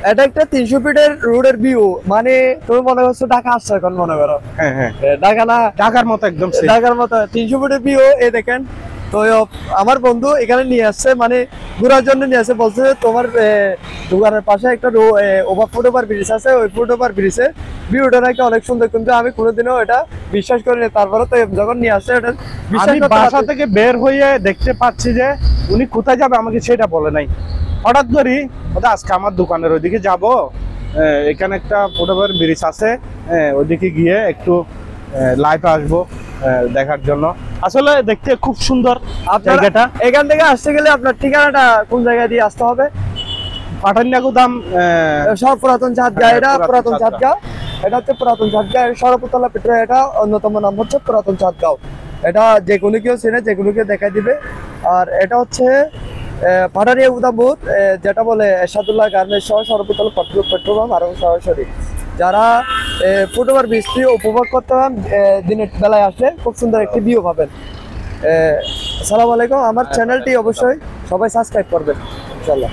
এটা একটা 300 ফিটের রোডের ভিউ, মানে তুমি মনে করছো ঢাকা আসছো এখন মনে করো। হ্যাঁ হ্যাঁ, ঢাকা না, ঢাকার মতো একদম same। ঢাকার মতো 300 ফিটের ভিউ। এই দেখেন, তো আমার বন্ধু এখানে নিয়ে আসছে, মানে ঘোরার জন্য নিয়ে আসছে। বলছে তোমার দোকানের পাশে একটা ফুটওভার ব্রিজ আছে, ওই ফুটওভার ব্রিজে ভিউটা নাকি অনেক সুন্দর, কিন্তু আমি কোনোদিনও এটা বিশ্বাস করিনি। তারপরে তো যখন নিয়ে আসছে এটা বিশ্বাস আমি করতে বাসা পারছি। থেকে বের হয়ে দেখতে পাচ্ছি যে উনি কোথায় যাবে আমাকে সেটা বলে নাই। হঠাৎ করি আজকে আমার দোকানের ওইদিকে যাব, এখানে একটা ফুটওভার ব্রিজ আছে, ওইদিকে গিয়ে একটু লাইভ আসবো দেখার জন্য। আসলে দেখতে খুব সুন্দর জায়গাটা। এখান থেকে আসতে গেলে আপনার ঠিকানাটা কোন জায়গায় দিয়ে আসতে হবে? পাঠান্না গুদাম, সব পুরাতন চাঁদগাঁ, হ্যাঁ, এটা পুরাতন পুরাতন চাঁদগাঁ। এটা হচ্ছে পুরাতন চাঁদগাঁ, সরবতলা পেট্রো, এটা অন্যতম নাম হচ্ছে পুরাতন চাঁদগাঁও। এটা যে কোনো কেউ চেনে, যে কোনো কেউ দেখাই দিবে। আর এটা হচ্ছে পাঠানিয়া গুদামপুর, যেটা বলে এরশাদুল্লাহ গার্মেন্টস সহ সরবতলা পেট্রোল পাম্প আরো সরাসরি। যারা ফুটওভার বৃষ্টি উপভোগ করতে পারেন, দিনের বেলায় আসলে খুব সুন্দর একটি ভিউ পাবেন। আসসালামু আলাইকুম। আমার চ্যানেলটি অবশ্যই সবাই সাবস্ক্রাইব করবেন ইনশাআল্লাহ।